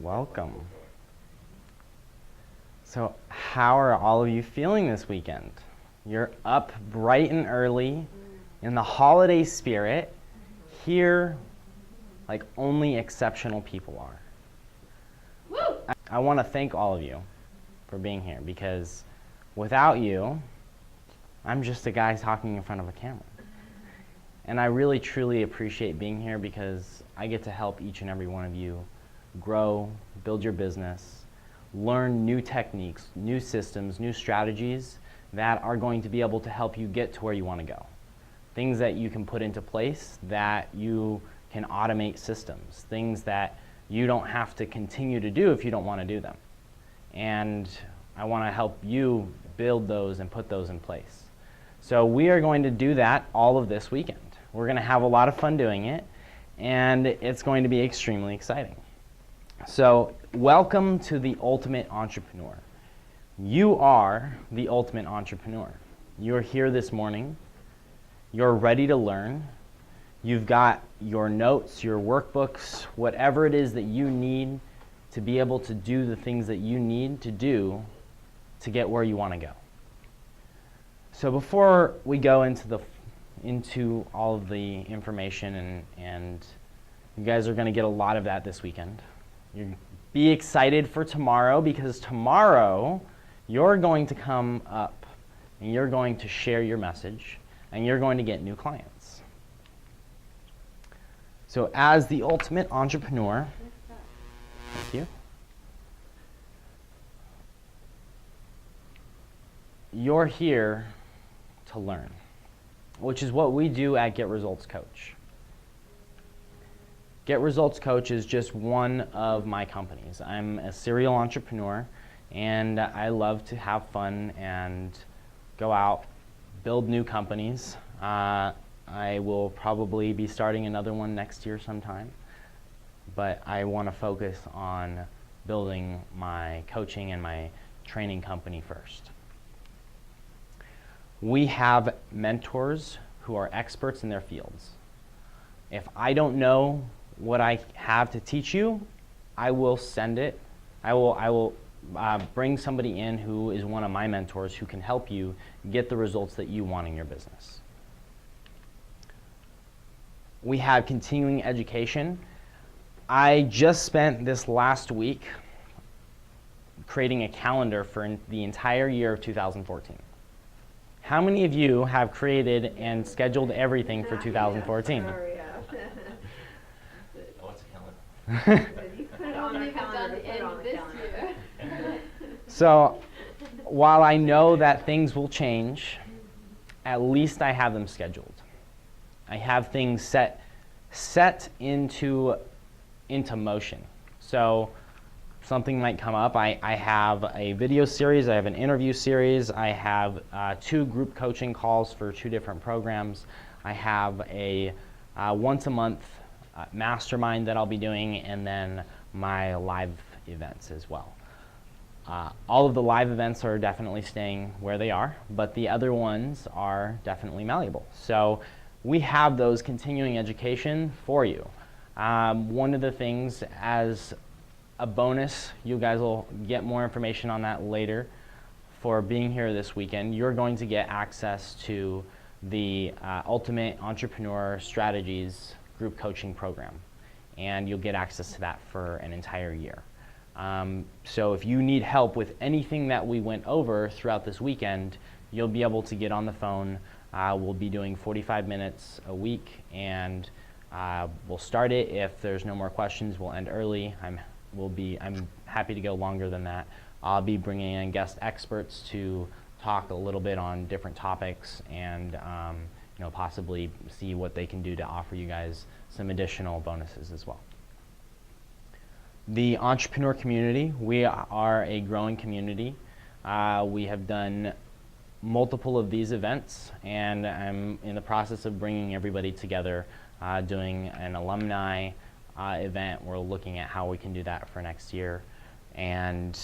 Welcome. So how are all of you feeling this weekend? You're up bright and early in the holiday spirit, here like only exceptional people are. Woo! I want to thank all of you for being here, because without you, I'm just a guy talking in front of a camera. And I really truly appreciate being here because I get to help each and every one of you grow, build your business, learn new techniques, new systems, new strategies that are going to be able to help you get to where you want to go. Things that you can put into place, that you can automate systems, things that you don't have to continue to do if you don't want to do them. And I want to help you build those and put those in place. So we are going to do that all of this weekend. We're going to have a lot of fun doing it, and it's going to be extremely exciting. So welcome to the Ultimate Entrepreneur. You are the Ultimate Entrepreneur. You're here this morning. You're ready to learn. You've got your notes, your workbooks, whatever it is that you need to be able to do the things that you need to do to get where you want to go. So before we go into all of the information, and you guys are going to get a lot of that this weekend. Be excited for tomorrow, because tomorrow you're going to come up and you're going to share your message and you're going to get new clients. So as the Ultimate Entrepreneur, thank you. You're here to learn, which is what we do at Get Results Coach. Get Results Coach is just one of my companies. I'm a serial entrepreneur, and I love to have fun and go out, build new companies. I will probably be starting another one next year sometime, but I want to focus on building my coaching and my training company first. We have mentors who are experts in their fields. If I don't know what I have to teach you, I will send it. I will bring somebody in who is one of my mentors who can help you get the results that you want in your business. We have continuing education. I just spent this last week creating a calendar for the entire year of 2014. How many of you have created and scheduled everything for 2014? So while I know that things will change, at least I have them scheduled. I have things set into motion. So something might come up. I have a video series, I have an interview series, I have 2 group coaching calls for 2 different programs. I have a once a month mastermind that I'll be doing, and then my live events as well. All of the live events are definitely staying where they are, but the other ones are definitely malleable. So we have those continuing education for you. One of the things, as a bonus, you guys will get more information on that later, for being here this weekend, you're going to get access to the Ultimate Entrepreneur Strategies group coaching program, and you'll get access to that for an entire year. So if you need help with anything that we went over throughout this weekend, you'll be able to get on the phone. We'll be doing 45 minutes a week, and we'll start it. If there's no more questions, we'll end early. I'm happy to go longer than that. I'll be bringing in guest experts to talk a little bit on different topics, and possibly see what they can do to offer you guys some additional bonuses as well. The entrepreneur community, we are a growing community. We have done multiple of these events, and I'm in the process of bringing everybody together, doing an alumni event. We're looking at how we can do that for next year, and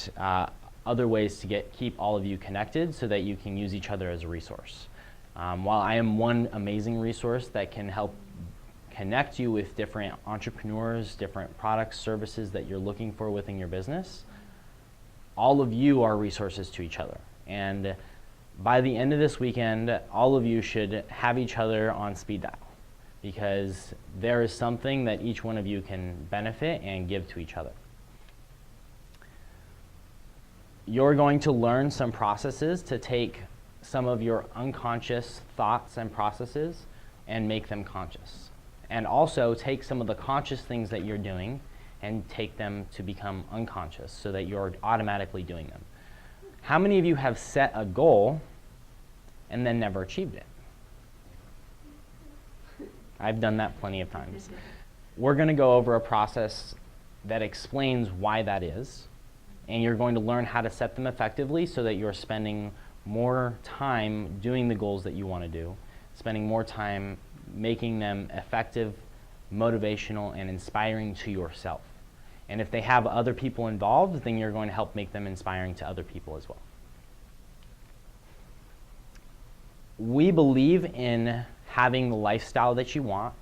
other ways to keep all of you connected so that you can use each other as a resource. While I am one amazing resource that can help connect you with different entrepreneurs, different products, services that you're looking for within your business. All of you are resources to each other. And by the end of this weekend, all of you should have each other on speed dial, because there is something that each one of you can benefit and give to each other. You're going to learn some processes to take some of your unconscious thoughts and processes and make them conscious. And also take some of the conscious things that you're doing and take them to become unconscious so that you're automatically doing them. How many of you have set a goal and then never achieved it? I've done that plenty of times. We're going to go over a process that explains why that is, and you're going to learn how to set them effectively so that you're spending more time doing the goals that you want to do, spending more time making them effective, motivational, and inspiring to yourself. And if they have other people involved, then you're going to help make them inspiring to other people as well. We believe in having the lifestyle that you want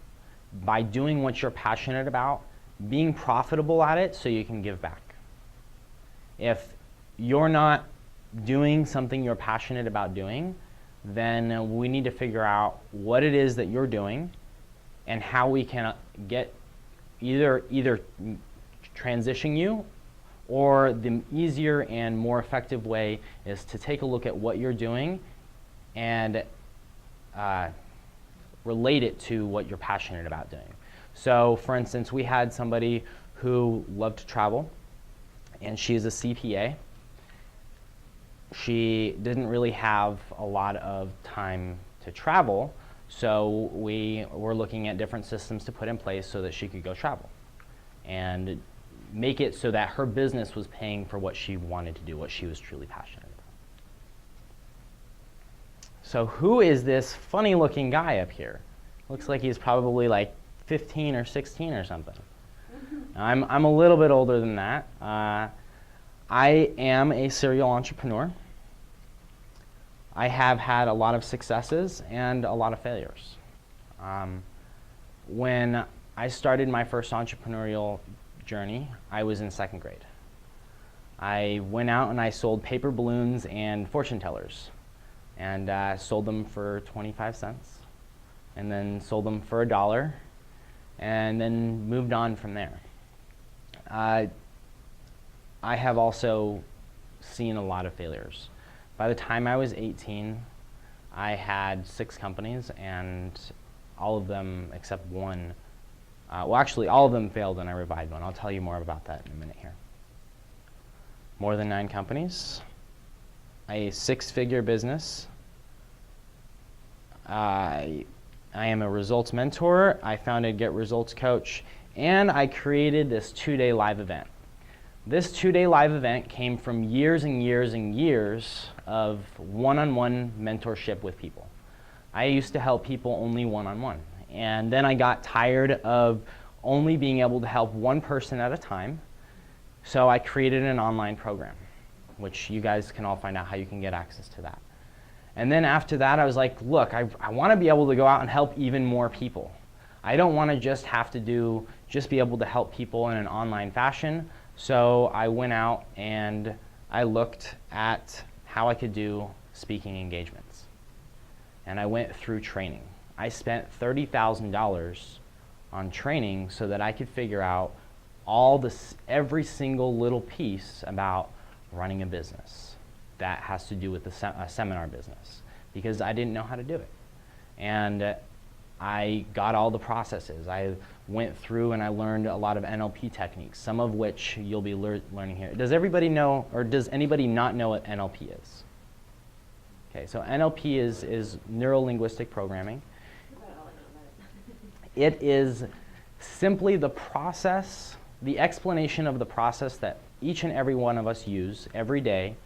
by doing what you're passionate about, being profitable at it so you can give back. If you're not doing something you're passionate about doing, then we need to figure out what it is that you're doing and how we can get either transition you, or the easier and more effective way is to take a look at what you're doing and relate it to what you're passionate about doing. So, for instance, we had somebody who loved to travel, and she's a CPA. She didn't really have a lot of time to travel, so we were looking at different systems to put in place so that she could go travel and make it so that her business was paying for what she wanted to do, what she was truly passionate about. So who is this funny looking guy up here? Looks like he's probably like 15 or 16 or something. I'm a little bit older than that. I am a serial entrepreneur. I have had a lot of successes and a lot of failures. When I started my first entrepreneurial journey, I was in second grade. I went out and I sold paper balloons and fortune tellers, and sold them for 25 cents, and then sold them for $1, and then moved on from there. I have also seen a lot of failures. By the time I was 18, I had 6 companies, and all of them except one, well, actually all of them failed, and I revived one. I'll tell you more about that in a minute here. More than 9 companies, a 6-figure business. I am a results mentor. I founded Get Results Coach, and I created this 2-day live event. This 2-day live event came from years and years and years of one-on-one mentorship with people. I used to help people only one-on-one, and then I got tired of only being able to help one person at a time, so I created an online program, which you guys can all find out how you can get access to that. And then after that, I was like, look, I want to be able to go out and help even more people. I don't want to just be able to help people in an online fashion. So I went out and I looked at how I could do speaking engagements. And I went through training. I spent $30,000 on training so that I could figure out every single little piece about running a business that has to do with a seminar business, because I didn't know how to do it. And I got all the processes. I went through and I learned a lot of NLP techniques, some of which you'll be learning here. Does everybody know, or does anybody not know what NLP is? Okay, so NLP is neuro-linguistic programming. It is simply the process, the explanation of the process that each and every one of us use every day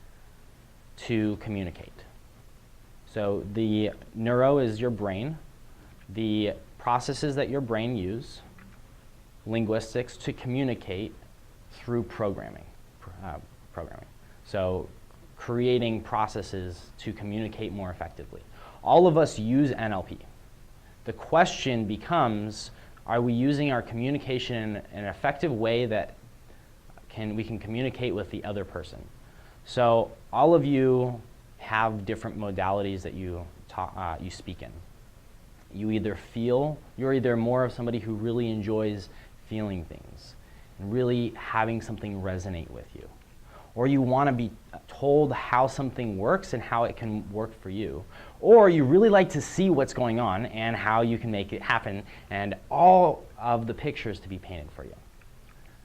to communicate. So the neuro is your brain, the processes that your brain use, linguistics, to communicate through programming. So creating processes to communicate more effectively. All of us use NLP. The question becomes, Are we using our communication in an effective way that we can communicate with the other person? So all of you have different modalities that you speak in. You're either more of somebody who really enjoys feeling things and really having something resonate with you. Or you want to be told how something works and how it can work for you. Or you really like to see what's going on and how you can make it happen and all of the pictures to be painted for you.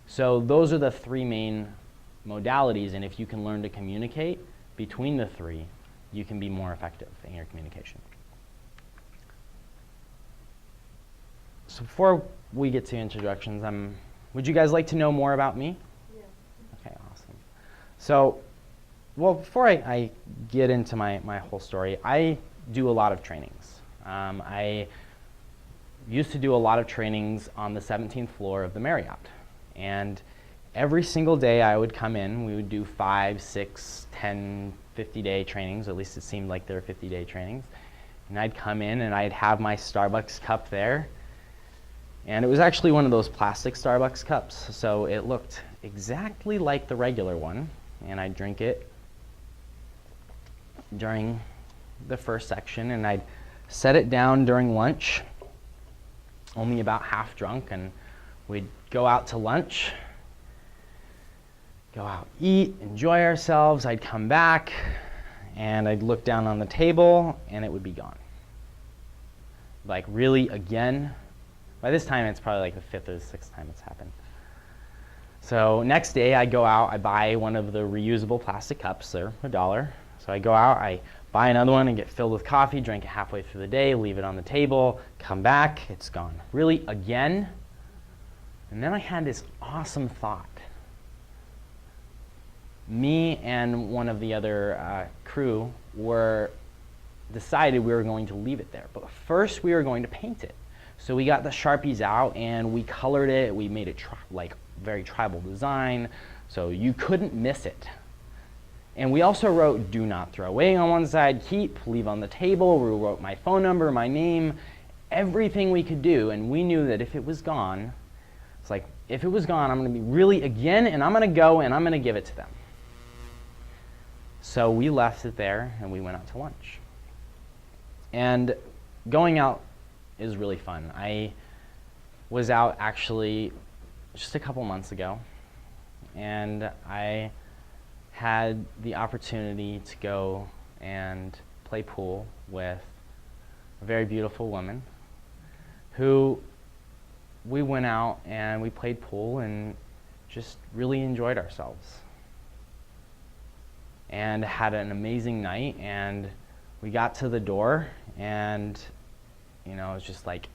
So those are the three main modalities, and if you can learn to communicate between the three, you can be more effective in your communication. So before we get to introductions, would you guys like to know more about me? Yeah. Okay, awesome. So, well, before I get into my whole story, I do a lot of trainings. I used to do a lot of trainings on the 17th floor of the Marriott. And every single day I would come in, we would do 5, 6, 10, 50-day trainings, at least it seemed like they were 50-day trainings. And I'd come in and I'd have my Starbucks cup there. And it was actually one of those plastic Starbucks cups, so it looked exactly like the regular one. And I'd drink it during the first section, and I'd set it down during lunch, only about half drunk, and we'd go out to lunch, go out, eat, enjoy ourselves. I'd come back, and I'd look down on the table, and it would be gone. Like, really, again? By this time, it's probably like the fifth or the sixth time it's happened. So next day, I go out, I buy one of the reusable plastic cups. They're $1. So I go out, I buy another one and get filled with coffee, drink it halfway through the day, leave it on the table, come back, it's gone. Really, again? And then I had this awesome thought. Me and one of the other crew decided we were going to leave it there. But first, we were going to paint it. So we got the Sharpies out and we colored it. We made it very tribal design, so you couldn't miss it. And we also wrote "do not throw away" on one side, "keep," "leave on the table." We wrote my phone number, my name, everything we could do. And we knew that if it was gone, it's like, if it was gone, I'm going to be really again, and I'm going to go and I'm going to give it to them. So we left it there and we went out to lunch. And going out is really fun. I was out actually just a couple months ago, and I had the opportunity to go and play pool with a very beautiful woman who we went out and we played pool and just really enjoyed ourselves and had an amazing night. And we got to the door and it was just like,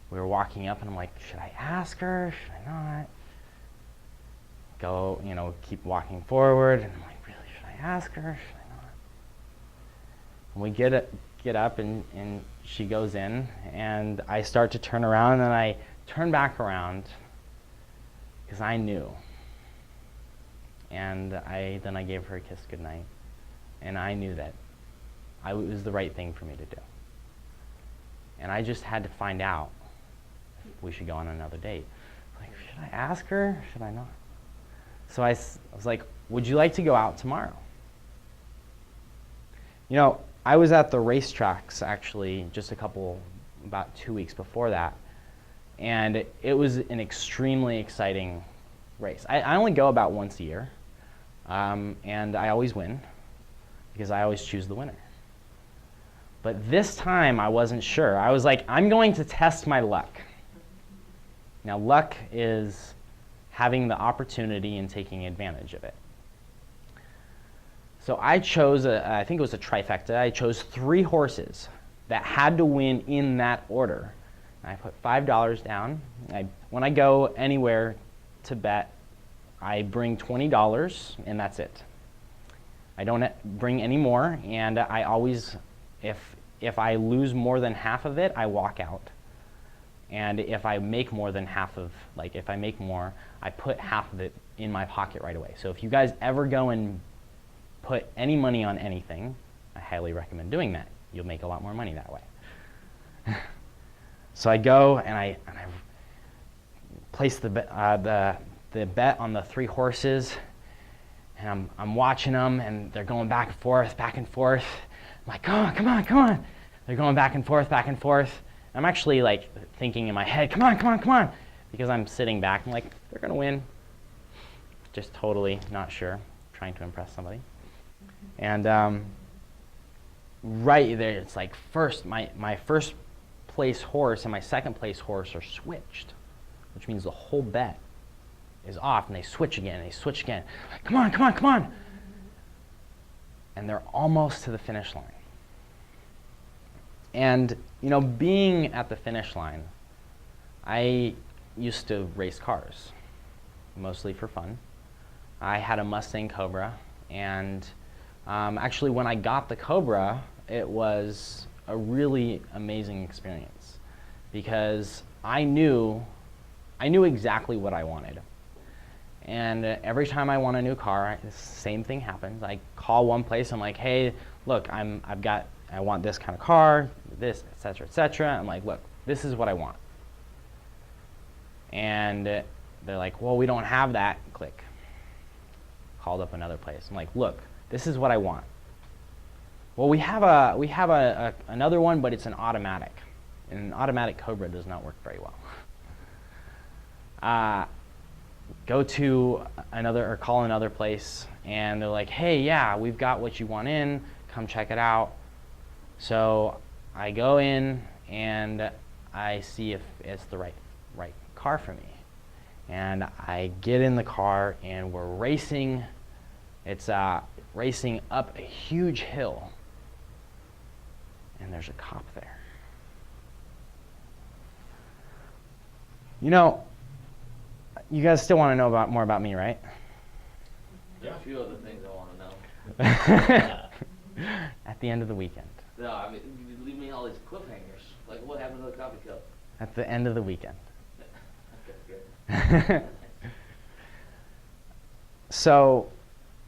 we were walking up and I'm like, should I ask her? Should I not? Keep walking forward. And I'm like, really, should I ask her? Should I not? And we get up and she goes in and I start to turn around and I turn back around because I knew. And then I gave her a kiss goodnight. And I knew that it was the right thing for me to do. And I just had to find out if we should go on another date. Like, should I ask her? Should I not? So I was like, would you like to go out tomorrow? I was at the racetracks actually just about 2 weeks before that. And it was an extremely exciting race. I only go about once a year. And I always win because I always choose the winner. But this time I wasn't sure. I was like, I'm going to test my luck. Now, luck is having the opportunity and taking advantage of it. So I chose, I think it was a trifecta. I chose 3 horses that had to win in that order. And I put $5 down. When I go anywhere to bet, I bring $20 and that's it. I don't bring any more, and I always, if I lose more than half of it, I walk out. And if I make more than if I make more, I put half of it in my pocket right away. So if you guys ever go and put any money on anything, I highly recommend doing that. You'll make a lot more money that way. So I go and I place the bet on the 3 horses, and I'm watching them, and they're going back and forth, back and forth. I'm like, come on. They're going back and forth. I'm actually like thinking in my head, come on, because I'm sitting back. I'm like, they're gonna win. Just totally not sure, trying to impress somebody. And right there, it's like my first place horse and my second place horse are switched, which means the whole bet is off, and they switch again. Like, come on. And they're almost to the finish line. And, being at the finish line, I used to race cars, mostly for fun. I had a Mustang Cobra, and actually when I got the Cobra, it was a really amazing experience because I knew exactly what I wanted. And every time I want a new car, the same thing happens. I call one place, I'm like, hey, look, I want this kind of car, this, et cetera. I'm like, look, this is what I want. And they're like, well, we don't have that. Click. Called up another place. I'm like, look, this is what I want. Well, we have another one, but it's an automatic. And an automatic Cobra does not work very well. Go to call another place, and they're like, hey, yeah, we've got what you want in, come check it out. So I go in and I see if it's the right car for me. And I get in the car and we're racing. It's racing up a huge hill, and there's a cop there. You guys still want to know more about me, right? There are a few other things I want to know. At the end of the weekend. No, I mean, you leave me all these cliffhangers. Like, what happened to the coffee cup? At the end of the weekend. Okay, good. So.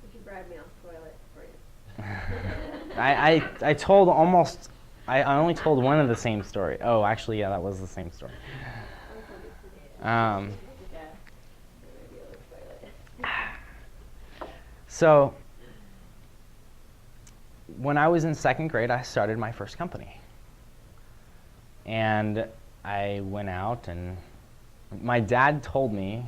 You can bribe me, I'll spoil it for you. I only told one of the same story. Oh, actually, yeah, that was the same story. So, when I was in 2nd grade, I started my first company. And I went out, and my dad told me,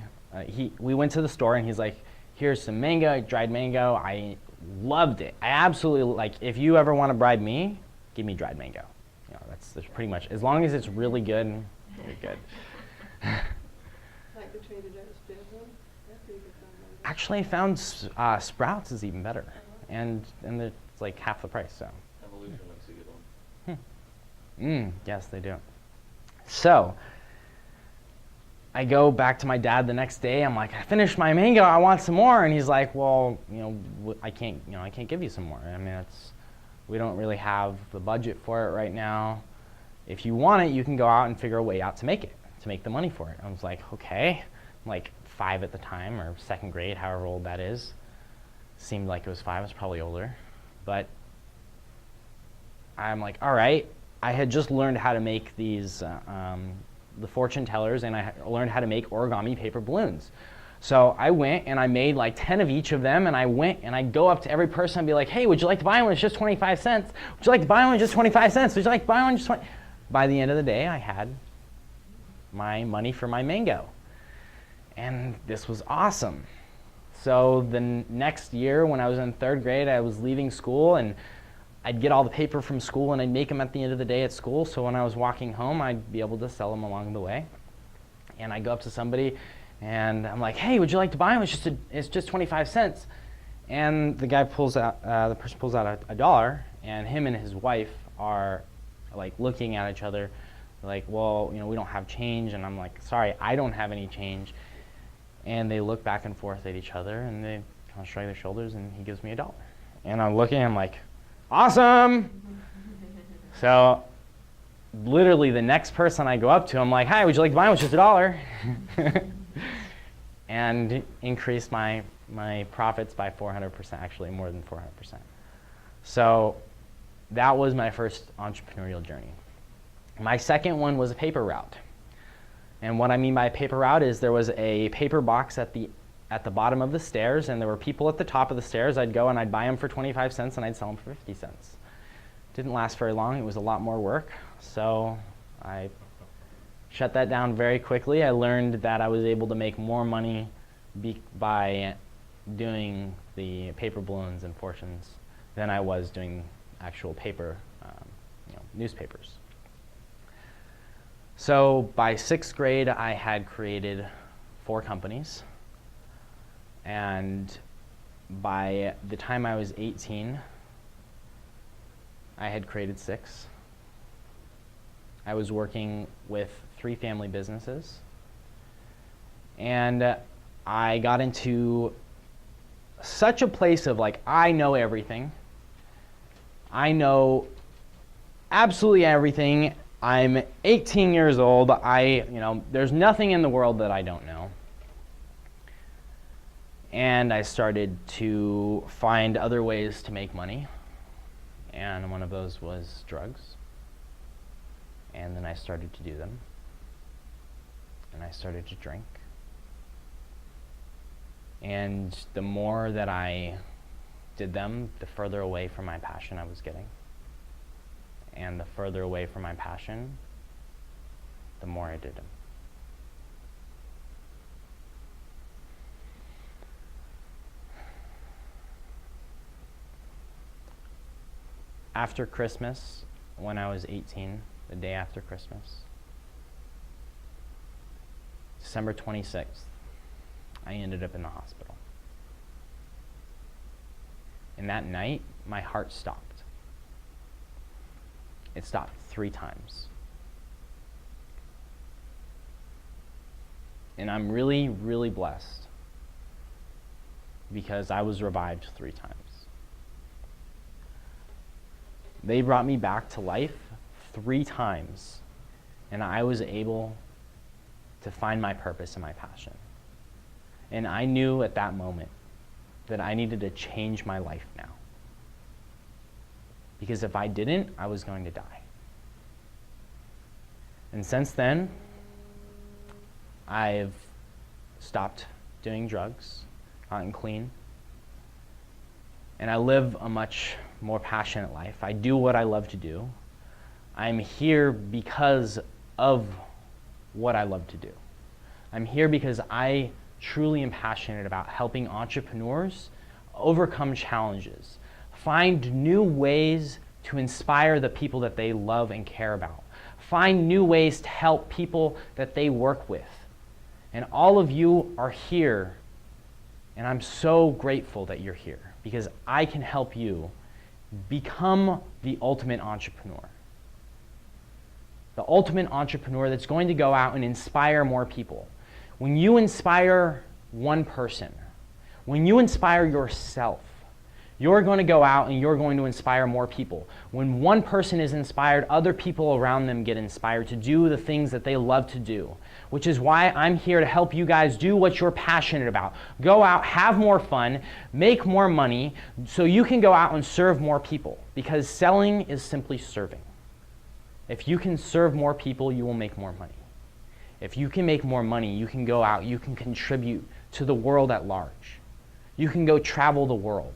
we went to the store, and he's like, here's some mango, dried mango. I loved it. I absolutely, if you ever want to bribe me, give me dried mango. That's pretty much, as long as it's really good, you're good. Like the Trader Joe's food one? That's where you can find mango. Actually, I found Sprouts is even better, and it's like half the price. So. Evolution makes a good one. Yes, they do. So, I go back to my dad the next day. I'm like, I finished my mango. I want some more. And he's like, well, I can't give you some more. I mean, we don't really have the budget for it right now. If you want it, you can go out and figure a way out to make the money for it. I was like, okay. I'm like 5 at the time, or 2nd grade, however old that is. Seemed like it was 5. I was probably older. But I'm like, all right. I had just learned how to make these, the fortune tellers, and I learned how to make origami paper balloons. So I went and I made like 10 of each of them, and I went and I go up to every person and be like, hey, would you like to buy one? It's just 25 cents. Would you like to buy one? It's just 25 cents. Would you like to buy one? Just 20. By the end of the day, I had my money for my mango. And this was awesome. So the next year, when I was in 3rd grade, I was leaving school, and I'd get all the paper from school, and I'd make them at the end of the day at school. So when I was walking home, I'd be able to sell them along the way. And I go up to somebody, and I'm like, hey, would you like to buy them? It's just 25 cents. And the person pulls out $1, and him and his wife are like looking at each other like, well, we don't have change. And I'm like, sorry, I don't have any change. And they look back and forth at each other, and they kind of shrug their shoulders, and he gives me $1. And I'm looking, I'm like, awesome. So literally the next person I go up to, I'm like, hi, would you like to buy one? It's just $1. And increased my profits by 400%, actually more than 400%. So that was my first entrepreneurial journey. My second one was a paper route. And what I mean by a paper route is there was a paper box at the bottom of the stairs, and there were people at the top of the stairs. I'd go and I'd buy them for 25 cents and I'd sell them for 50 cents. Didn't last very long. It was a lot more work. So I shut that down very quickly. I learned that I was able to make more money by doing the paper balloons and fortunes than I was doing actual paper, newspapers. So by 6th grade, I had created 4 companies. And by the time I was 18, I had created 6. I was working with 3 family businesses. And I got into such a place of like, I know everything. I know absolutely everything. I'm 18 years old. There's nothing in the world that I don't know. And I started to find other ways to make money. And one of those was drugs. And then I started to do them. And I started to drink. And the more that I did them, the further away from my passion I was getting. And the further away from my passion, the more I did them. After Christmas, when I was 18, the day after Christmas, December 26th, I ended up in the hospital. And that night, my heart stopped. It stopped 3 times. And I'm really, really blessed because I was revived 3 times. They brought me back to life 3 times, and I was able to find my purpose and my passion. And I knew at that moment that I needed to change my life now. Because if I didn't, I was going to die. And since then, I've stopped doing drugs, gotten clean, and I live a much more passionate life. I do what I love to do. I'm here because of what I love to do. I'm here because I truly am passionate about helping entrepreneurs overcome challenges, find new ways to inspire the people that they love and care about, find new ways to help people that they work with. And all of you are here, and I'm so grateful that you're here because I can help you become the ultimate entrepreneur. The ultimate entrepreneur that's going to go out and inspire more people. When you inspire one person, when you inspire yourself, you're going to go out and you're going to inspire more people. When one person is inspired, other people around them get inspired to do the things that they love to do, which is why I'm here to help you guys do what you're passionate about. Go out, have more fun, make more money, so you can go out and serve more people, because selling is simply serving. If you can serve more people, you will make more money. If you can make more money, you can go out, you can contribute to the world at large. You can go travel the world.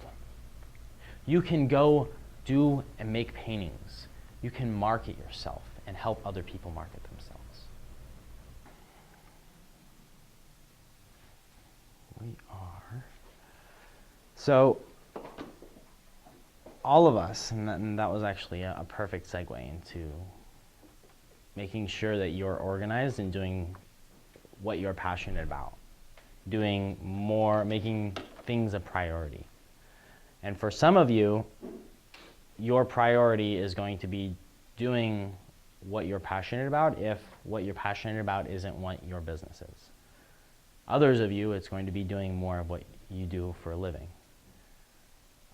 You can go do and make paintings. You can market yourself and help other people market themselves. We are. So, all of us, and that was actually a perfect segue into making sure that you're organized and doing what you're passionate about. Doing more, making things a priority. And for some of you, your priority is going to be doing what you're passionate about if what you're passionate about isn't what your business is. Others of you, it's going to be doing more of what you do for a living.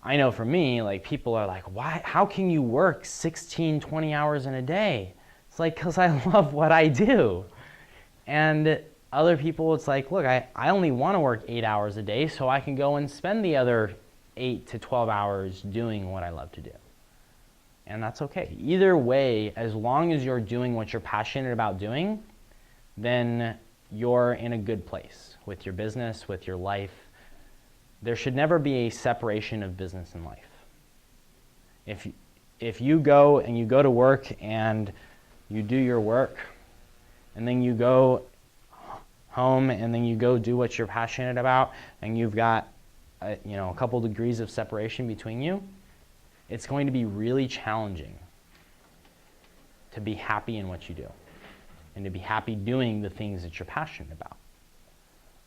I know for me, like, people are like, why? How can you work 16, 20 hours in a day? It's like, because I love what I do. And other people, it's like, look, I only want to work 8 hours a day so I can go and spend the other 8 to 12 hours doing what I love to do. And that's okay. Either way, as long as you're doing what you're passionate about doing, then you're in a good place with your business, with your life. There should never be a separation of business and life. If you go and you go to work and you do your work, and then you go home and then you go do what you're passionate about, and you've got a couple degrees of separation between you, it's going to be really challenging to be happy in what you do and to be happy doing the things that you're passionate about,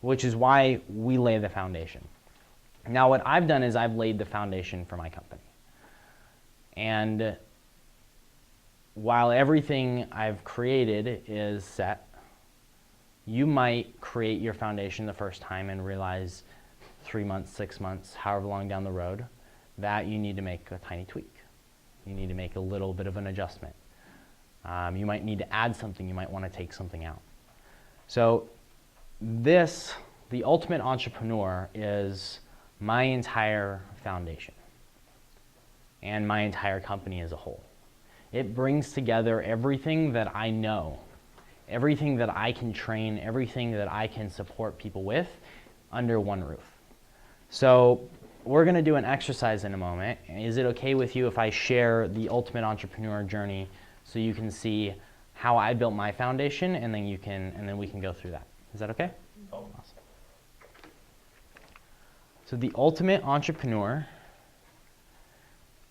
which is why we lay the foundation. Now, what I've done is I've laid the foundation for my company. And while everything I've created is set, you might create your foundation the first time and realize 3 months, 6 months, however long down the road, that you need to make a tiny tweak. You need to make a little bit of an adjustment. You might need to add something. You might want to take something out. So the Ultimate Entrepreneur is my entire foundation and my entire company as a whole. It brings together everything that I know, everything that I can train, everything that I can support people with under one roof. So we're going to do an exercise in a moment. Is it okay with you if I share the Ultimate Entrepreneur journey so you can see how I built my foundation, and then we can go through that? Is that okay? Oh. Awesome. So the Ultimate Entrepreneur,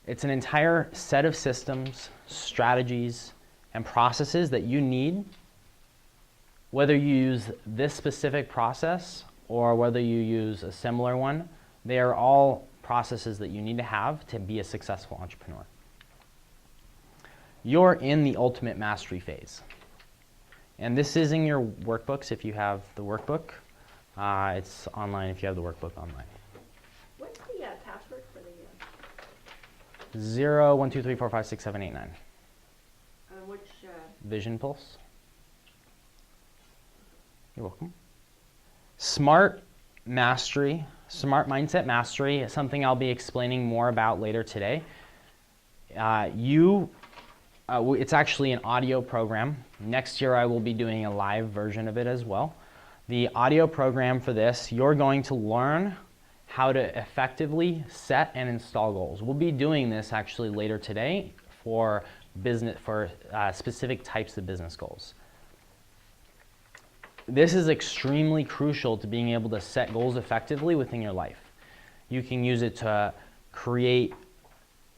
it's an entire set of systems, strategies, and processes that you need, whether you use this specific process or whether you use a similar one. They are all processes that you need to have to be a successful entrepreneur. You're in the ultimate mastery phase. And this is in your workbooks if you have the workbook. It's online if you have the workbook online. What's the password for the 0, 1, 2, 3, 4, 5, 6, 7, 8, 9. which Vision Pulse. You're welcome. Smart Mastery, Smart Mindset Mastery is something I'll be explaining more about later today. It's actually an audio program. Next year I will be doing a live version of it as well. The audio program for this, you're going to learn how to effectively set and install goals. We'll be doing this actually later today for specific types of business goals. This is extremely crucial to being able to set goals effectively within your life. You can use it to create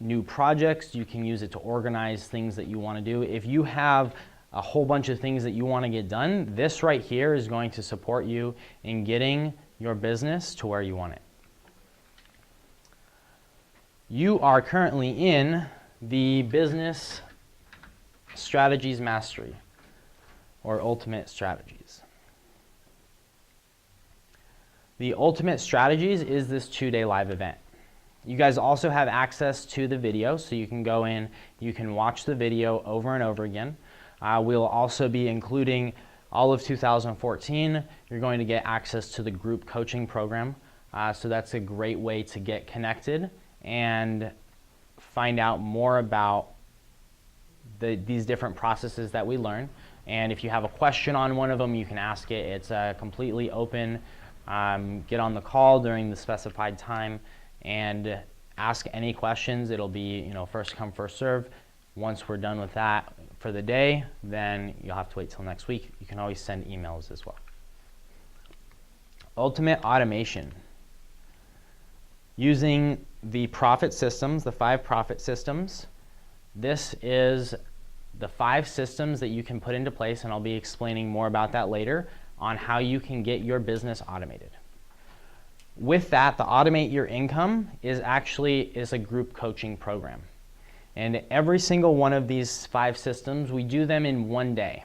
new projects. You can use it to organize things that you want to do. If you have a whole bunch of things that you want to get done, this right here is going to support you in getting your business to where you want it. You are currently in the Business Strategies Mastery, or Ultimate Strategies. The Ultimate Strategies is this 2-day live event. You guys also have access to the video, so you can go in, you can watch the video over and over again. We'll also be including all of 2014. You're going to get access to the group coaching program. So that's a great way to get connected and find out more about these different processes that we learn. And if you have a question on one of them, you can ask it. It's completely open. Get on the call during the specified time and ask any questions. It'll be, first come, first serve. Once we're done with that for the day, then you'll have to wait till next week. You can always send emails as well. Ultimate Automation. Using the profit systems, the 5 profit systems, this is the 5 systems that you can put into place, and I'll be explaining more about that later on how you can get your business automated. With that, the Automate Your Income is a group coaching program. And every single one of these 5 systems, we do them in one day.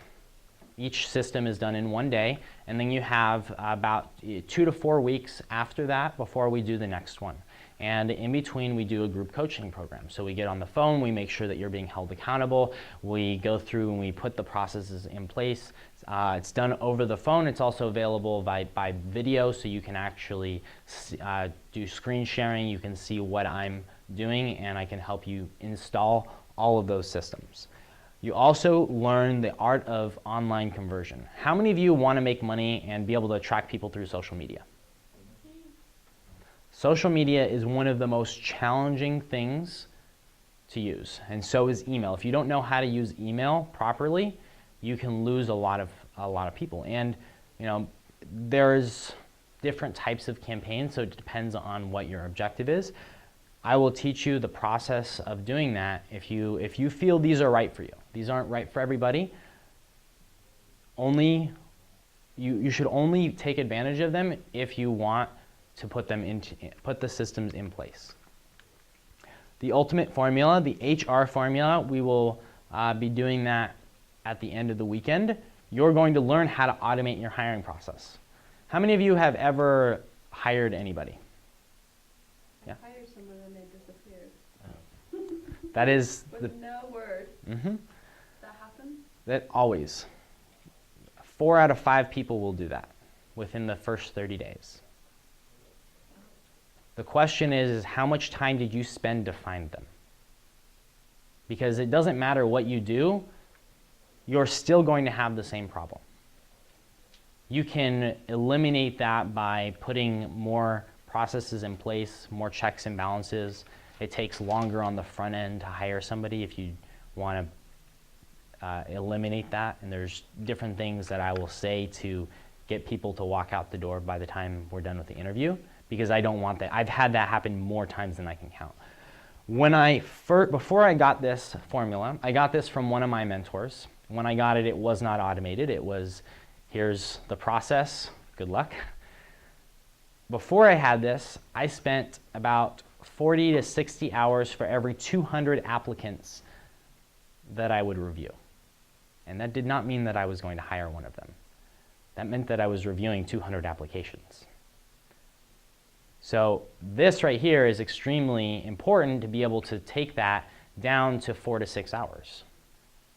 Each system is done in one day, and then you have about 2 to 4 weeks after that before we do the next one. And in between, we do a group coaching program. So we get on the phone, we make sure that you're being held accountable, we go through and we put the processes in place. It's done over the phone. It's also available by video, so you can actually do screen sharing. You can see what I'm doing, and I can help you install all of those systems. You also learn the art of online conversion. How many of you want to make money and be able to attract people through social media? Social media is one of the most challenging things to use, and so is email. If you don't know how to use email properly, you can lose a lot of people. And there's different types of campaigns, so it depends on what your objective is. I will teach you the process of doing that if you feel these are right for you. These aren't right for everybody. You should only take advantage of them if you want to put the systems in place. The ultimate formula, the HR formula, we will be doing that at the end of the weekend. You're going to learn how to automate your hiring process. How many of you have ever hired anybody? Yeah. I hired someone and they disappeared. That is With no word. Mm-hmm. That happened? That always. 4 out of 5 people will do that within the first 30 days. The question is how much time did you spend to find them? Because it doesn't matter what you do, you're still going to have the same problem. You can eliminate that by putting more processes in place, more checks and balances. It takes longer on the front end to hire somebody if you want to eliminate that. And there's different things that I will say to get people to walk out the door by the time we're done with the interview, because I don't want that. I've had that happen more times than I can count. Before I got this formula, I got this from one of my mentors. When I got it, it was not automated. It was, here's the process, good luck. Before I had this, I spent about 40 to 60 hours for every 200 applicants that I would review. And that did not mean that I was going to hire one of them. That meant that I was reviewing 200 applications. So this right here is extremely important to be able to take that down to 4 to 6 hours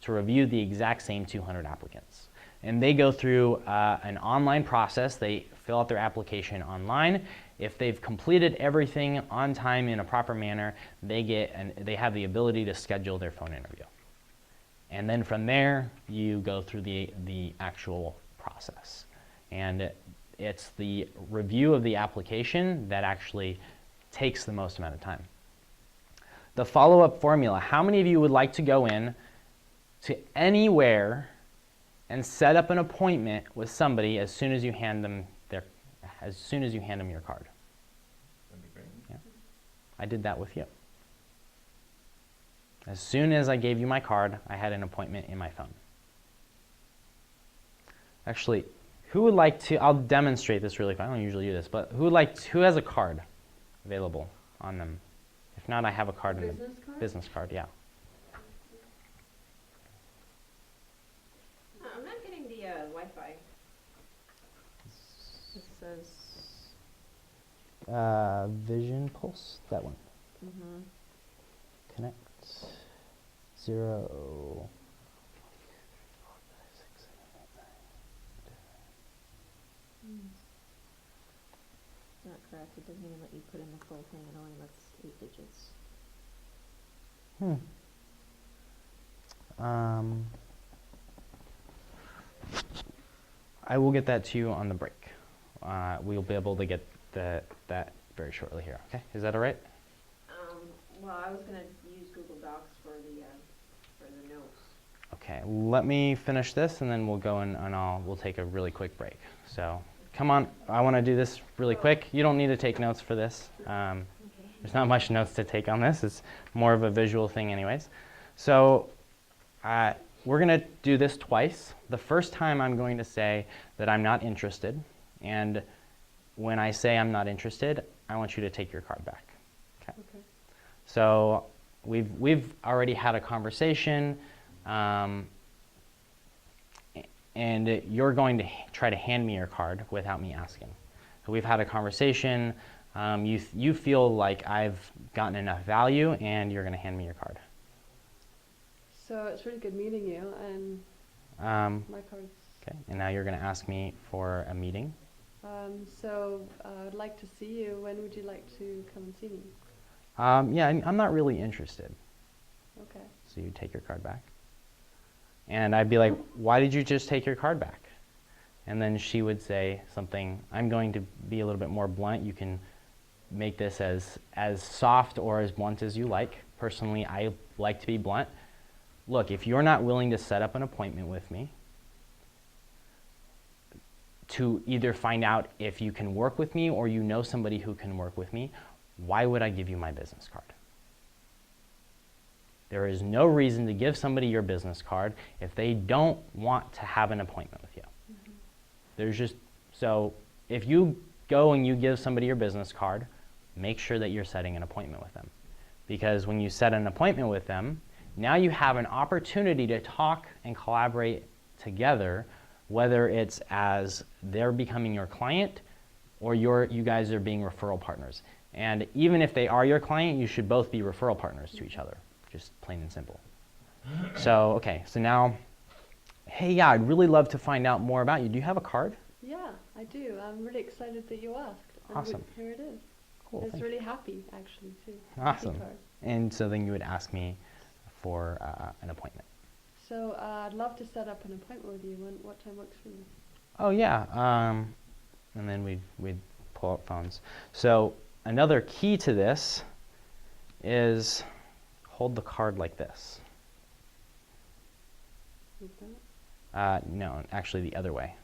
to review the exact same 200 applicants. And they go through an online process. They fill out their application online. If they've completed everything on time in a proper manner, they have the ability to schedule their phone interview. And then from there, you go through the actual process. And it's the review of the application that actually takes the most amount of time. The follow-up formula. How many of you would like to go in to anywhere and set up an appointment with somebody as soon as you hand them your card? That'd be great. Yeah. I did that with you. As soon as I gave you my card, I had an appointment in my phone. Actually, who would like to, I'll demonstrate this really quick. I don't usually do this, but who has a card available on them? If not, I have a card in the Business card? business card, yeah. I'm not getting the Wi-Fi. It says. Vision Pulse, that one. Mm-hmm. Connect 0. Not correct. It doesn't even let you put in the full thing. It only lets 8 digits. I will get that to you on the break. We'll be able to get that very shortly here. Okay, is that all right? Well, I was gonna use Google Docs for the notes. Okay, let me finish this and then we'll go in and we'll take a really quick break. So come on, I want to do this really quick. You don't need to take notes for this. Okay. There's not much notes to take on this. It's more of a visual thing anyways. So we're going to do this twice. The first time I'm going to say that I'm not interested. And when I say I'm not interested, I want you to take your card back. Okay. So we've already had a conversation. And you're going to try to hand me your card without me asking. So we've had a conversation. You feel like I've gotten enough value, and you're going to hand me your card. So it's really good meeting you, and my card's. Okay. And now you're going to ask me for a meeting. So I'd like to see you. When would you like to come and see me? Yeah, I'm not really interested. Okay. So you take your card back. And I'd be like, why did you just take your card back? And then she would say something, I'm going to be a little bit more blunt. You can make this as soft or as blunt as you like. Personally, I like to be blunt. Look, if you're not willing to set up an appointment with me to either find out if you can work with me or you know somebody who can work with me, why would I give you my business card? There is no reason to give somebody your business card if they don't want to have an appointment with you. There's just, so if you go and you give somebody your business card, make sure that you're setting an appointment with them. Because when you set an appointment with them, now you have an opportunity to talk and collaborate together, whether it's as they're becoming your client or you guys are being referral partners. And even if they are your client, you should both be referral partners to each other, just plain and simple. So, okay, so now, hey, yeah, I'd really love to find out more about you. Do you have a card? Yeah, I do. I'm really excited that you asked. And Awesome. Here it is. Cool. It's thank really happy, actually, too. Awesome. Happy card. And so then you would ask me for an appointment. So I'd love to set up an appointment with you. What time works for you? Oh yeah, and then we'd pull out phones. So another key to this is hold the card like this. Like that? No, actually the other way.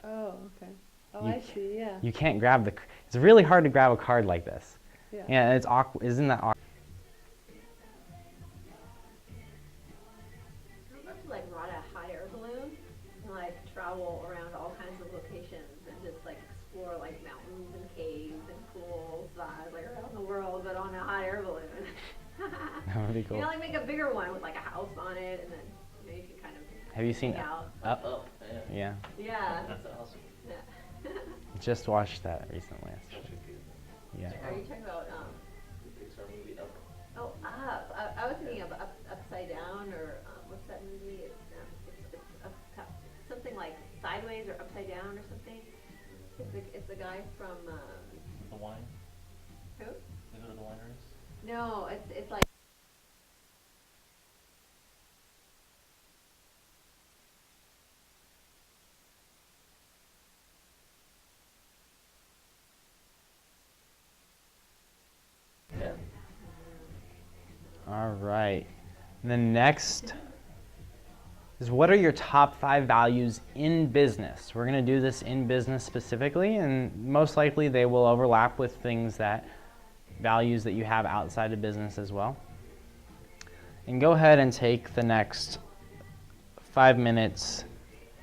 Oh, okay. Oh, You I see, yeah. You can't grab the. It's really hard to grab a card like this. Yeah. Yeah, it's awkward. Isn't that awkward? I'd love to like ride a hot air balloon and like travel around all kinds of locations and just like explore like mountains and caves and pools, like around the world, but on a hot air balloon. That would be cool. You know, like make a bigger one with like a house on it, and then you know you can kind of Have you seen hang out. Up? Oh, yeah. Yeah, Yeah. That's awesome. Yeah. just watched that recently. Such a good Yeah. Are you talking about Pixar movie Up. oh, Up? I was thinking of Upside Down, or what's that movie? It's something like Sideways or Upside Down or something. It's the guy from The wine. who? They go to the wineries. No, it's like. Yeah. All right. And then next is, what are your top 5 values in business? We're going to do this in business specifically, and most likely they will overlap with values that you have outside of business as well. And go ahead and take the next 5 minutes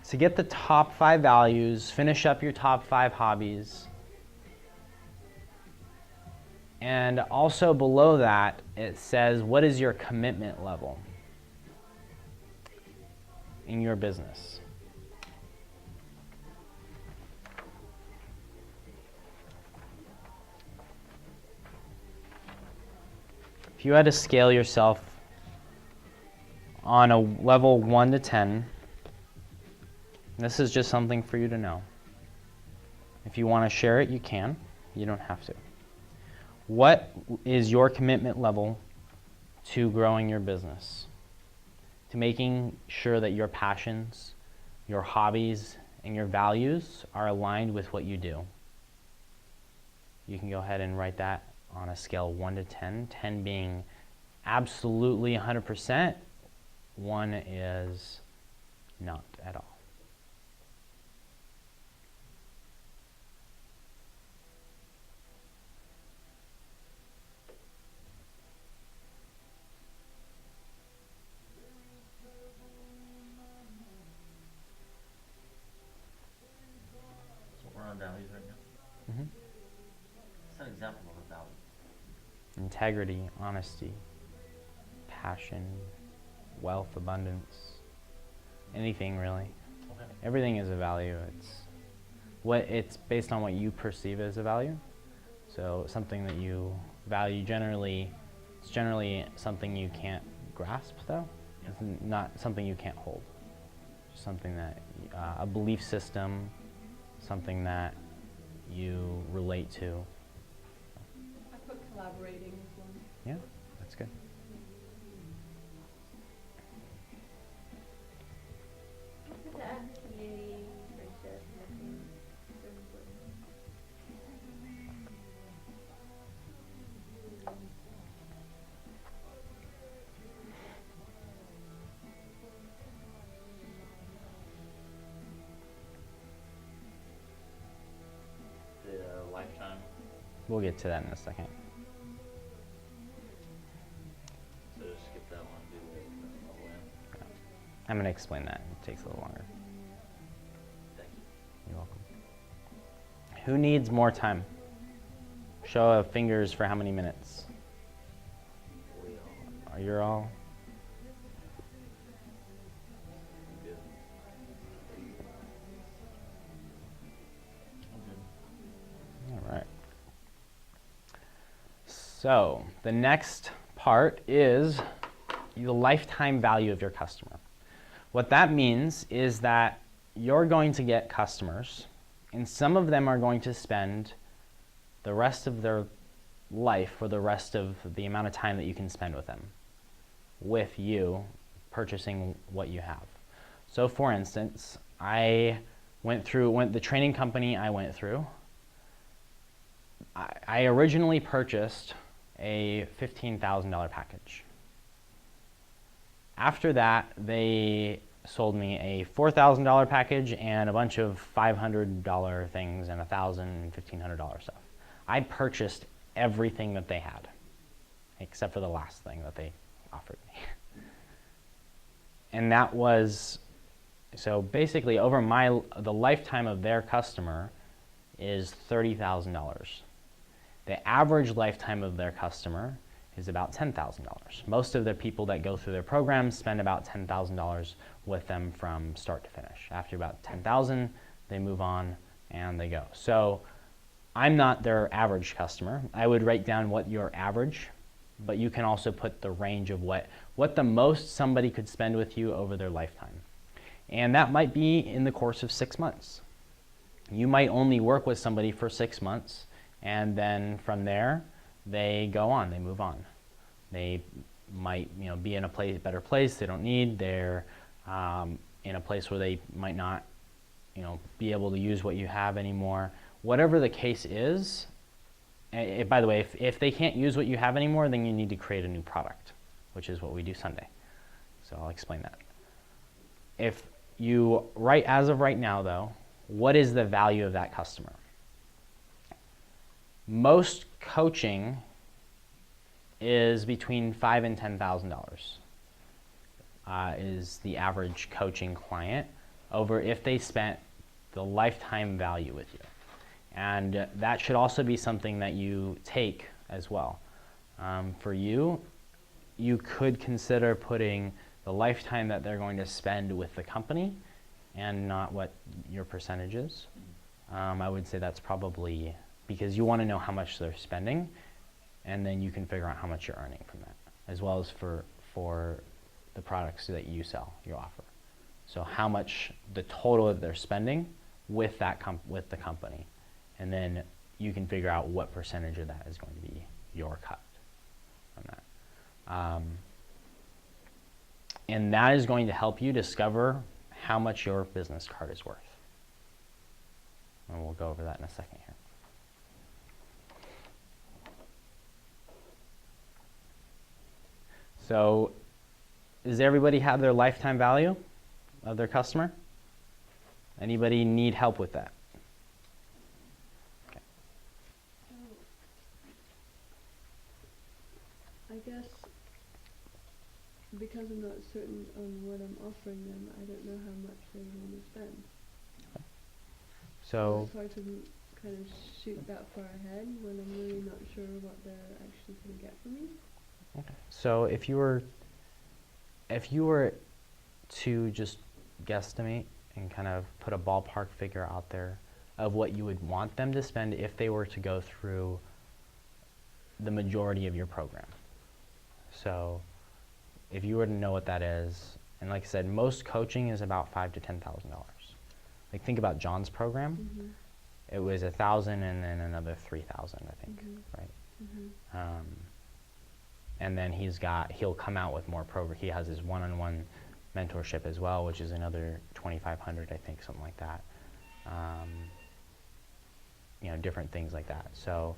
to get the top 5 values, finish up your top 5 hobbies. And also below that, it says, what is your commitment level in your business? If you had to scale yourself on a level 1 to 10, this is just something for you to know. If you want to share it, you can. You don't have to. What is your commitment level to growing your business? To making sure that your passions, your hobbies, and your values are aligned with what you do? You can go ahead and write that on a scale 1 to 10, 10 being absolutely 100%, 1 is not at all. So we're on values right now. Mhm. What's an example of a value? Integrity, honesty, passion, wealth, abundance, anything really. Okay. Everything is a value. It's based on what you perceive as a value. So something that you value it's generally something you can't grasp though. It's not something you can't hold. Just something that, a belief system, something that you relate to. I put collaborating as one. Yeah, that's good. We'll get to that in a second. So just skip that one, do the win. I'm going to explain that. It takes a little longer. Thank you. You're welcome. Who needs more time? Show of fingers for how many minutes? We all Are you all? good. All right. So the next part is the lifetime value of your customer. What that means is that you're going to get customers, and some of them are going to spend the rest of their life, or the rest of the amount of time that you can spend with them, with you purchasing what you have. So for instance, I went through the training company I went through. I originally purchased a $15,000 package. After that, they sold me a $4,000 package and a bunch of $500 things and $1,000 and $1,500 stuff. I purchased everything that they had, except for the last thing that they offered me. And that was, so basically over the lifetime of their customer is $30,000. The average lifetime of their customer is about $10,000. Most of the people that go through their programs spend about $10,000 with them from start to finish. After about $10,000, they move on and they go. So I'm not their average customer. I would write down what your average, but you can also put the range of what the most somebody could spend with you over their lifetime. And that might be in the course of 6 months. You might only work with somebody for 6 months, and then from there, they go on, they move on. They might, be in a better place they don't need. They're in a place where they might not, be able to use what you have anymore. Whatever the case is, by the way, if they can't use what you have anymore, then you need to create a new product, which is what we do Sunday. So I'll explain that. If you as of right now though, what is the value of that customer? Most coaching is between $5,000 and $10,000. Is the average coaching client over if they spent the lifetime value with you. And that should also be something that you take as well. For you could consider putting the lifetime that they're going to spend with the company and not what your percentage is. I would say that's probably because you want to know how much they're spending, and then you can figure out how much you're earning from that, as well as for the products that you sell, you offer. So how much the total that they're spending with with the company, and then you can figure out what percentage of that is going to be your cut from that. And that is going to help you discover how much your business card is worth. And we'll go over that in a second here. So, does everybody have their lifetime value of their customer? Anybody need help with that? Okay. I guess because I'm not certain on what I'm offering them, I don't know how much they want to spend. So it's hard to kind of shoot that far ahead when I'm really not sure what they're actually going to get from me. okay. So if you were to just guesstimate and kind of put a ballpark figure out there of what you would want them to spend if they were to go through the majority of your program. So if you were to know what that is, and like I said, most coaching is about $5,000 to $10,000. Like think about John's program. Mm-hmm. It was $1,000 and then another $3,000, I think, right? Mm-hmm. And then he'll come out with more program. He has his one-on-one mentorship as well, which is another $2,500, I think, something like that. Different things like that. So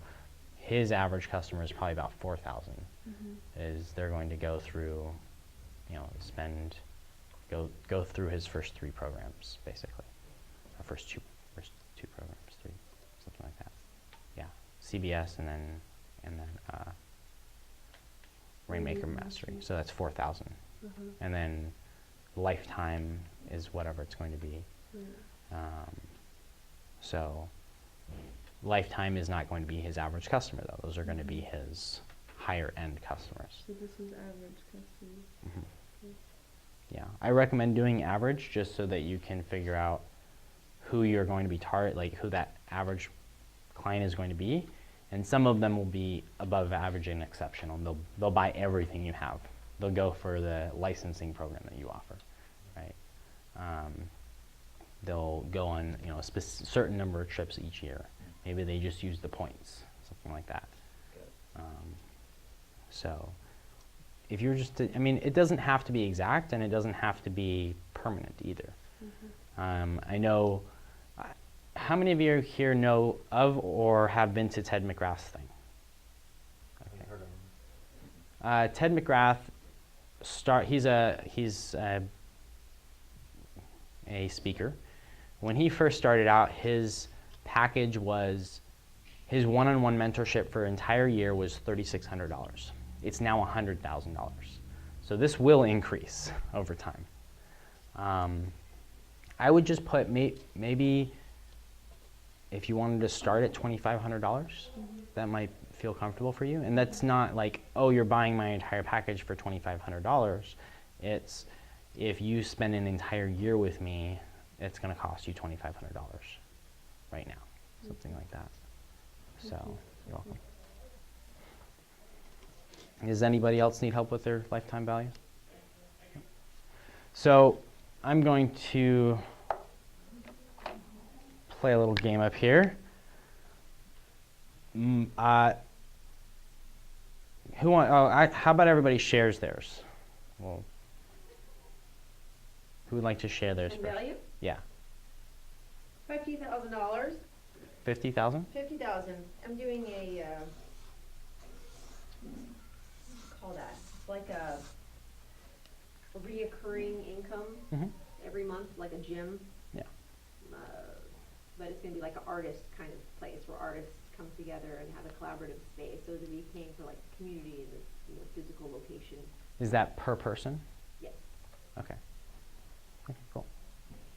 his average customer is probably about 4,000. Mm-hmm. Is they're going to go through, go through his first 3 programs, basically. Or first two programs, 3, something like that. Yeah. CBS, and then Rainmaker Mastery. So that's 4,000. And then lifetime is whatever it's going to be. So lifetime is not going to be his average customer, though. Those are going to be his higher end customers. So this is average customers. Yeah, I recommend doing average just so that you can figure out who you're going to be like who that average client is going to be. And some of them will be above average and exceptional. They'll buy everything you have. They'll go for the licensing program that you offer, right? They'll go on a certain number of trips each year. Maybe they just use the points, something like that. So if you're just, it doesn't have to be exact, and it doesn't have to be permanent either. I know, how many of you here know of or have been to Ted McGrath's thing? Okay. Ted McGrath, he's a speaker. When he first started out, his package was, his one-on-one mentorship for an entire year was $3,600. It's now $100,000. So this will increase over time. I would just put maybe if you wanted to start at $2,500, that might feel comfortable for you. And that's not like, oh, you're buying my entire package for $2,500. It's, if you spend an entire year with me, it's going to cost you $2,500 right now, something like that. So, you're welcome. Does anybody else need help with their lifetime value? So, I'm going to play a little game up here. How about everybody shares theirs? Well, who would like to share theirs And first? value? Yeah. $50,000. 50,000? 50,000. I'm doing a call that. It's like a reoccurring income every month, like a gym. Yeah. But it's going to be like an artist kind of place where artists come together and have a collaborative space. So to be paying for like community and the physical location. Is that per person? Yes. Okay. Okay, cool.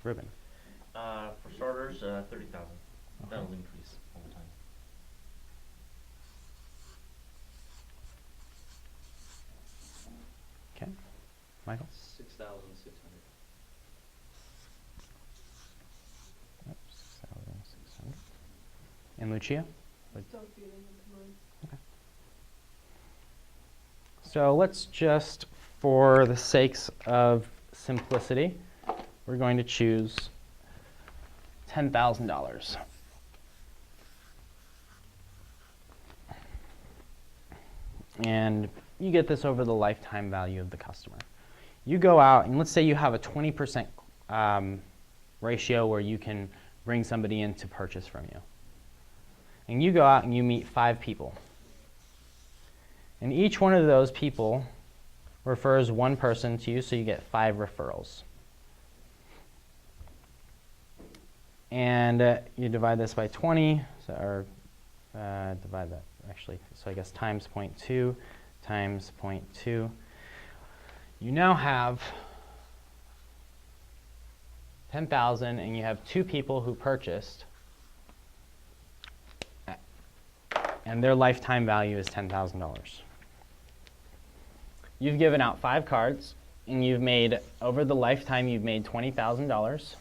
Ruben. For starters, 30,000. That'll increase over time. Okay. Michael? 6,600. Yep, 6,600. And Lucia? Still feeling it tomorrow. So let's just, for the sakes of simplicity, we're going to choose $10,000. And you get this over the lifetime value of the customer. You go out, and let's say you have a 20% ratio where you can bring somebody in to purchase from you. And you go out and you meet 5 people. And each one of those people refers one person to you, so you get 5 referrals. And you divide this by 20, or divide that actually, so I guess times 0.2 times 0.2. You now have 10,000, and you have 2 people who purchased, and their lifetime value is $10,000. You've given out 5 cards, and you've made, over the lifetime, you've made $20,000.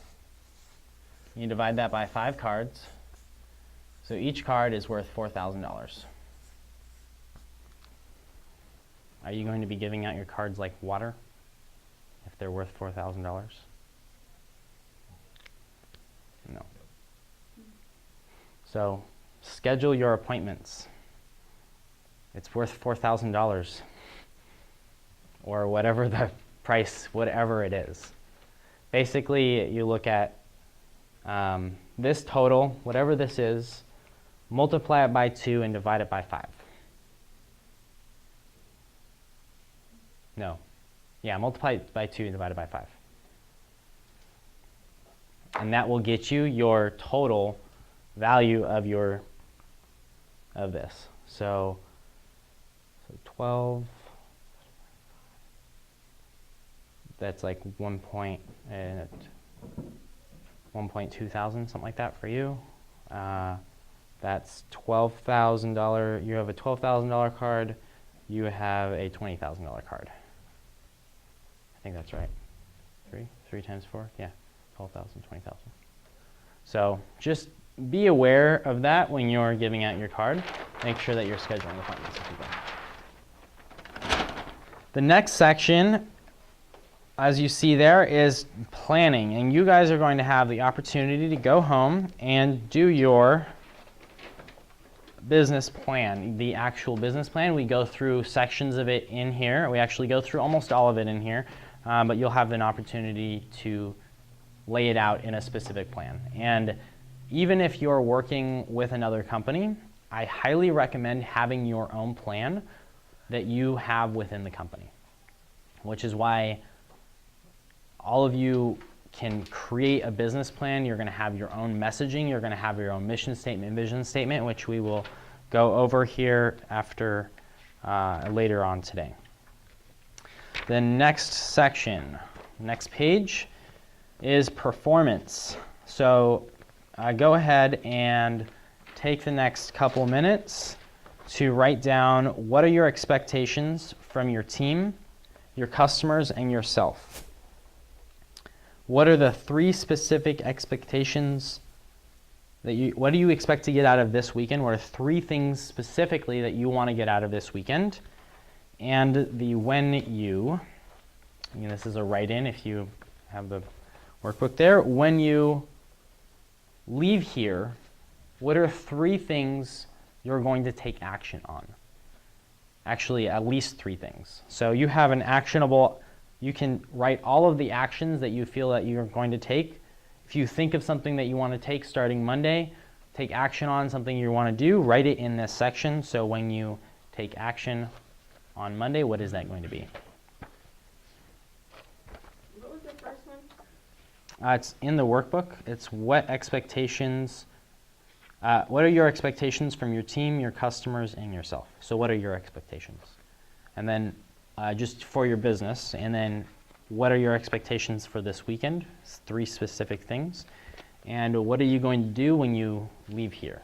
You divide that by 5 cards, so each card is worth $4,000. Are you going to be giving out your cards like water if they're worth $4,000? No. So schedule your appointments. It's worth $4,000 or whatever the price, whatever it is. Basically, you look at this total, whatever this is, multiply it by 2 and divide it by 5. No. Yeah, multiply it by 2 and divide it by 5. And that will get you your total value of of this. So 12, that's like 1.2 thousand, something like that for you. That's $12,000. You have a $12,000 card. You have a $20,000 card. I think that's right. 3 times 4, yeah, 12,000, 20,000. So just be aware of that when you're giving out your card. Make sure that you're scheduling appointments with people. The next section, as you see there, is planning. And you guys are going to have the opportunity to go home and do your business plan, the actual business plan. We go through sections of it in here. We actually go through almost all of it in here, but you'll have an opportunity to lay it out in a specific plan. And even if you're working with another company, I highly recommend having your own plan that you have within the company, which is why all of you can create a business plan. You're going to have your own messaging. You're going to have your own mission statement, vision statement, which we will go over here after later on today. The next section, next page, is performance. So go ahead and take the next couple minutes to write down what are your expectations from your team, your customers, and yourself. What are the 3 specific expectations what do you expect to get out of this weekend? What are 3 things specifically that you want to get out of this weekend? And the when you, and this is a write-in if you have the workbook there, when you leave here, what are 3 things you're going to take action on? Actually, at least 3 things. So you have an actionable, you can write all of the actions that you feel that you're going to take. If you think of something that you want to take starting Monday, take action on something you want to do, write it in this section. So when you take action on Monday, what is that going to be? What was the first one? It's in the workbook. It's what are your expectations from your team, your customers, and yourself? So what are your expectations? And then just for your business, and then what are your expectations for this weekend? It's 3 specific things. And what are you going to do when you leave here?